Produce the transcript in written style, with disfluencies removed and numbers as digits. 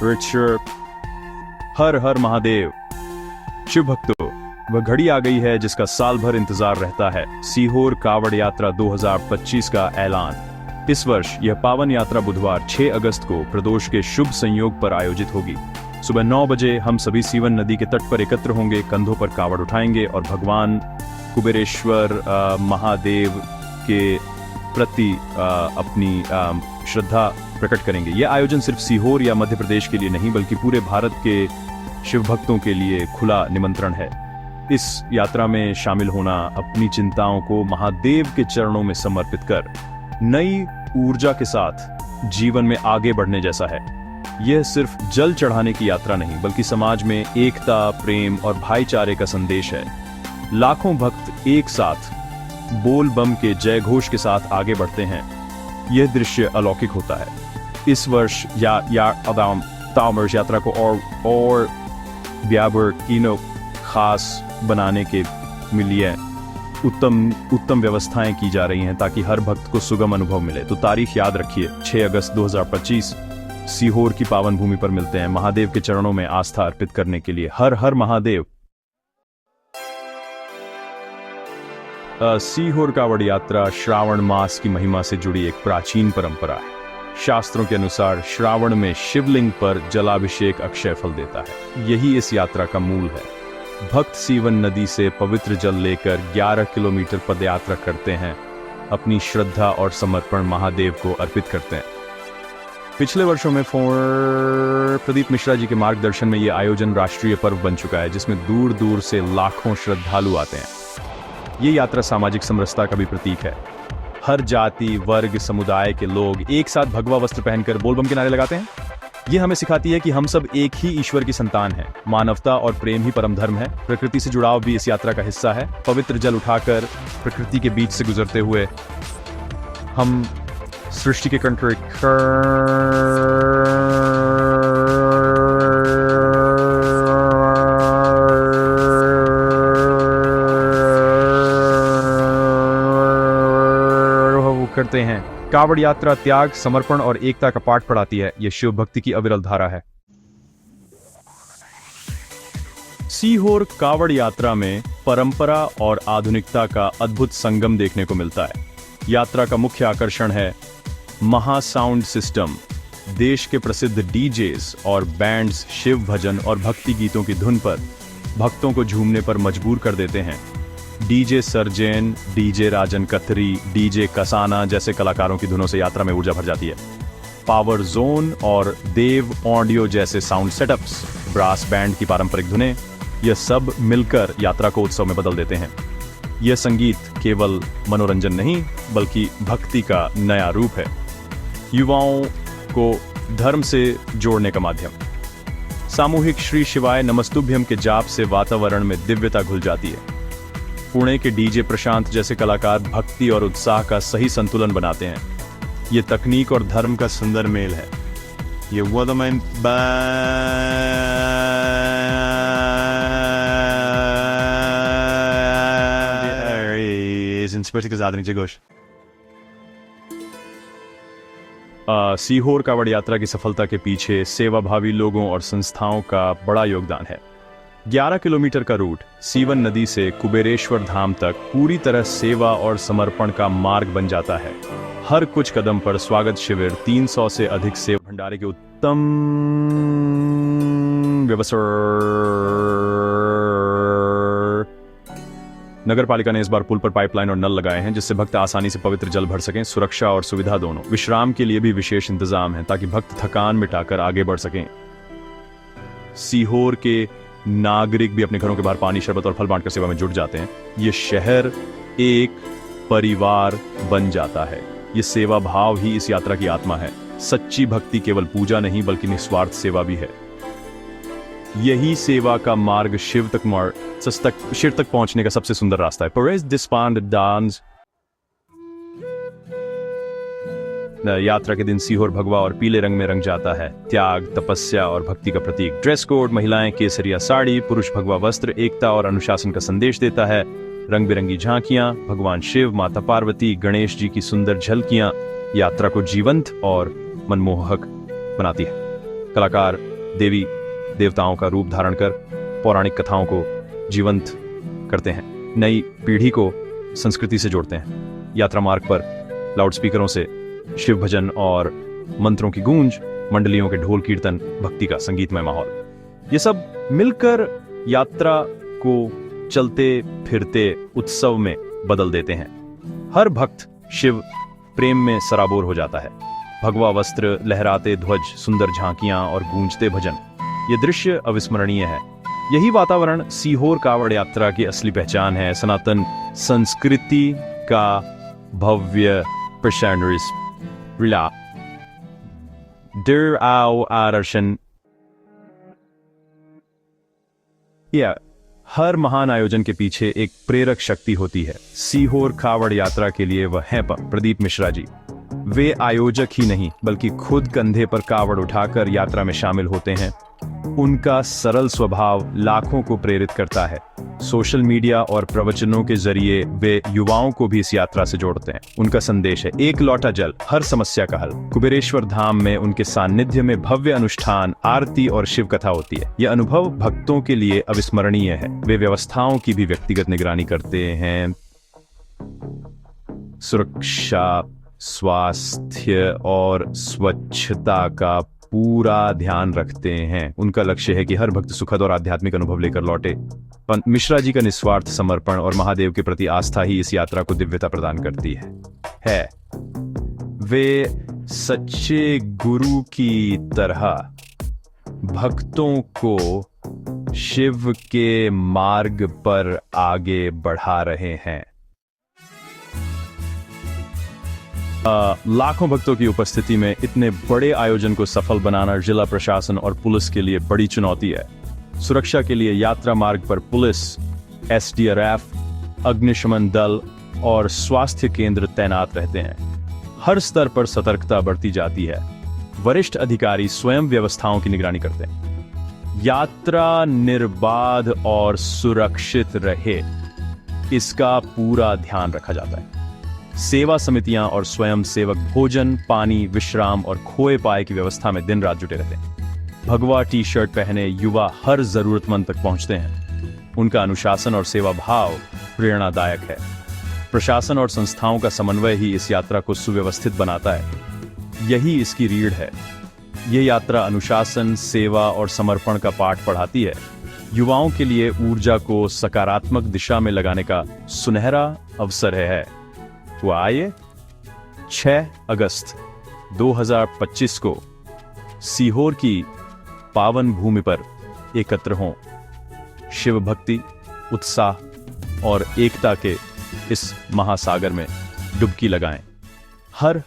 ऋषभ। हर हर महादेव। शिव भक्तों, वह घड़ी आ गई है जिसका साल भर इंतजार रहता है। सीहोर कावड़ यात्रा 2025 का ऐलान। इस वर्ष यह पावन यात्रा बुधवार 6 अगस्त को प्रदोष के शुभ संयोग पर आयोजित होगी। सुबह 9 बजे हम सभी सीवन नदी के तट पर एकत्र होंगे, कंधों पर कावड़ उठाएंगे और भगवान कुबेरेश्वर महादेव के प्रति अपनी श्रद्धा प्रकट करेंगे। यह आयोजन सिर्फ सीहोर या मध्य प्रदेश के लिए नहीं बल्कि पूरे भारत के शिव भक्तों के लिए खुला निमंत्रण है। इस यात्रा में शामिल होना अपनी चिंताओं को महादेव के चरणों में समर्पित कर नई ऊर्जा के साथ जीवन में आगे बढ़ने जैसा है। यह सिर्फ जल चढ़ाने की यात्रा नहीं बल्कि समाज में एकता, प्रेम और भाईचारे का संदेश है। लाखों भक्त एक साथ बोल बम के जय घोष के साथ आगे बढ़ते हैं। यह दृश्य अलौकिक होता है। इस वर्ष यात्रा को और खास बनाने के लिए उत्तम व्यवस्थाएं की जा रही हैं ताकि हर भक्त को सुगम अनुभव मिले। तो तारीख याद रखिए, 6 अगस्त 2025 सीहोर की पावन भूमि पर मिलते हैं महादेव के चरणों में आस्था अर्पित करने के लिए। हर हर महादेव। सीहोर कावड़ यात्रा श्रावण मास की महिमा से जुड़ी एक प्राचीन परंपरा है। शास्त्रों के अनुसार श्रावण में शिवलिंग पर जलाभिषेक अक्षय फल देता है। यही इस यात्रा का मूल है। भक्त सीवन नदी से पवित्र जल लेकर 11 किलोमीटर पदयात्रा करते हैं, अपनी श्रद्धा और समर्पण महादेव को अर्पित करते हैं। पिछले वर्षों में प्रदीप मिश्रा जी के मार्गदर्शन में यह आयोजन राष्ट्रीय पर्व बन चुका है, जिसमें दूर दूर से लाखों श्रद्धालु आते हैं। ये यात्रा सामाजिक समरसता का भी प्रतीक है। हर जाति, वर्ग, समुदाय के लोग एक साथ भगवा वस्त्र पहनकर बोलबम के नारे लगाते हैं। ये हमें सिखाती है कि हम सब एक ही ईश्वर की संतान हैं। मानवता और प्रेम ही परम धर्म है। प्रकृति से जुड़ाव भी इस यात्रा का हिस्सा है। पवित्र जल उठाकर प्रकृति के बीच से गुजरते हुए हम सृष्टि के कंठ करते हैं। कावड़ यात्रा त्याग, समर्पण और एकता का पाठ पढ़ाती है। यह शिव भक्ति की अविरल धारा है। सीहोर कावड़ यात्रा में परंपरा और आधुनिकता का अद्भुत संगम देखने को मिलता है। यात्रा का मुख्य आकर्षण है महासाउंड सिस्टम। देश के प्रसिद्ध डीजेस और बैंड्स शिव भजन और भक्ति गीतों की धुन पर भक्तों को झूमने पर मजबूर कर देते हैं। डीजे सर्जेन, डीजे राजन कतरी, डीजे कसाना जैसे कलाकारों की धुनों से यात्रा में ऊर्जा भर जाती है। पावर जोन और देव ऑडियो जैसे साउंड सेटअप्स, ब्रास बैंड की पारंपरिक धुनें, यह सब मिलकर यात्रा को उत्सव में बदल देते हैं। यह संगीत केवल मनोरंजन नहीं बल्कि भक्ति का नया रूप है। युवाओं को धर्म से जोड़ने का माध्यम। सामूहिक श्री शिवाय नमस्तुभ्यम के जाप से वातावरण में दिव्यता घुल जाती है। पुणे के डीजे प्रशांत जैसे कलाकार भक्ति और उत्साह का सही संतुलन बनाते हैं। ये तकनीक और धर्म का सुंदर मेल है। ये सीहोर कावड़ यात्रा की सफलता के पीछे सेवाभावी लोगों और संस्थाओं का बड़ा योगदान है। 11 किलोमीटर का रूट सीवन नदी से कुबेरेश्वर धाम तक पूरी तरह सेवा और समर्पण का मार्ग बन जाता है। हर कुछ कदम पर स्वागत शिविर, 300 से अधिक सेवा भंडारे के उत्तम व्यवस्था। नगर पालिका ने इस बार पुल पर पाइपलाइन और नल लगाए हैं जिससे भक्त आसानी से पवित्र जल भर सकें। सुरक्षा और सुविधा दोनों। विश्राम के लिए भी विशेष इंतजाम है ताकि भक्त थकान मिटाकर आगे बढ़ सकें। सीहोर के नागरिक भी अपने घरों के बाहर पानी, शरबत और फल बांटकर सेवा में जुट जाते हैं। ये शहर एक परिवार बन जाता है। ये सेवा भाव ही इस यात्रा की आत्मा है। सच्ची भक्ति केवल पूजा नहीं बल्कि निस्वार्थ सेवा भी है। यही सेवा का मार्ग शिव तक पहुंचने का सबसे सुंदर रास्ता है। परेश डिस्पांड डांस। यात्रा के दिन सीहोर भगवा और पीले रंग में रंग जाता है। त्याग, तपस्या और भक्ति का प्रतीक। ड्रेस कोड, महिलाएं केसरिया साड़ी, पुरुष भगवा वस्त्र एकता और अनुशासन का संदेश देता है। रंग बिरंगी झांकियां, भगवान शिव, माता पार्वती, गणेश जी की सुंदर झलकियां यात्रा को जीवंत और मनमोहक बनाती है। कलाकार देवी देवताओं का रूप धारण कर पौराणिक कथाओं को जीवंत करते हैं, नई पीढ़ी को संस्कृति से जोड़ते हैं। यात्रा मार्ग पर लाउडस्पीकरों से शिव भजन और मंत्रों की गूंज, मंडलियों के ढोल कीर्तन, भक्ति का संगीतमय माहौल, ये सब मिलकर यात्रा को चलते फिरते उत्सव में बदल देते हैं। हर भक्त शिव प्रेम में सराबोर हो जाता है। भगवा वस्त्र, लहराते ध्वज, सुंदर झांकियां और गूंजते भजन, ये दृश्य अविस्मरणीय है। यही वातावरण सीहोर कावड़ यात्रा की असली पहचान है, सनातन संस्कृति का भव्य प्रदर्शन। Der Au Arashan। हर महान आयोजन के पीछे एक प्रेरक शक्ति होती है। सीहोर कावड़ यात्रा के लिए वह हैं प्रदीप मिश्रा जी। वे आयोजक ही नहीं बल्कि खुद कंधे पर कावड़ उठाकर यात्रा में शामिल होते हैं। उनका सरल स्वभाव लाखों को प्रेरित करता है। सोशल मीडिया और प्रवचनों के जरिए वे युवाओं को भी इस यात्रा से जोड़ते हैं। उनका संदेश है एक लौटा जल, हर समस्या का हल। कुबेरेश्वर धाम में उनके सानिध्य में भव्य अनुष्ठान, आरती और शिव कथा होती है। यह अनुभव भक्तों के लिए अविस्मरणीय है। वे व्यवस्थाओं की भी व्यक्तिगत निगरानी करते हैं, सुरक्षा, स्वास्थ्य और स्वच्छता का पूरा ध्यान रखते हैं। उनका लक्ष्य है कि हर भक्त सुखद और आध्यात्मिक अनुभव लेकर लौटे। मिश्रा जी का निस्वार्थ समर्पण और महादेव के प्रति आस्था ही इस यात्रा को दिव्यता प्रदान करती है। वे सच्चे गुरु की तरह भक्तों को शिव के मार्ग पर आगे बढ़ा रहे हैं। लाखों भक्तों की उपस्थिति में इतने बड़े आयोजन को सफल बनाना जिला प्रशासन और पुलिस के लिए बड़ी चुनौती है। सुरक्षा के लिए यात्रा मार्ग पर पुलिस, एसडीआरएफ, अग्निशमन दल और स्वास्थ्य केंद्र तैनात रहते हैं। हर स्तर पर सतर्कता बढ़ती जाती है। वरिष्ठ अधिकारी स्वयं व्यवस्थाओं की निगरानी करते हैं। यात्रा निर्बाध और सुरक्षित रहे, इसका पूरा ध्यान रखा जाता है। सेवा समितियां और स्वयं सेवक भोजन, पानी, विश्राम और खोए पाए की व्यवस्था में दिन रात जुटे रहते हैं। भगवा टी शर्ट पहने युवा हर जरूरतमंद तक पहुंचते हैं। उनका अनुशासन और सेवा भाव प्रेरणादायक है। प्रशासन और संस्थाओं का समन्वय ही इस यात्रा को सुव्यवस्थित बनाता है। यही इसकी रीढ़ है। ये यात्रा अनुशासन, सेवा और समर्पण का पाठ पढ़ाती है। युवाओं के लिए ऊर्जा को सकारात्मक दिशा में लगाने का सुनहरा अवसर है। तो आइए 6 अगस्त 2025 को सीहोर की पावन भूमि पर एकत्र हों। शिव भक्ति, उत्साह और एकता के इस महासागर में डुबकी लगाएं। हर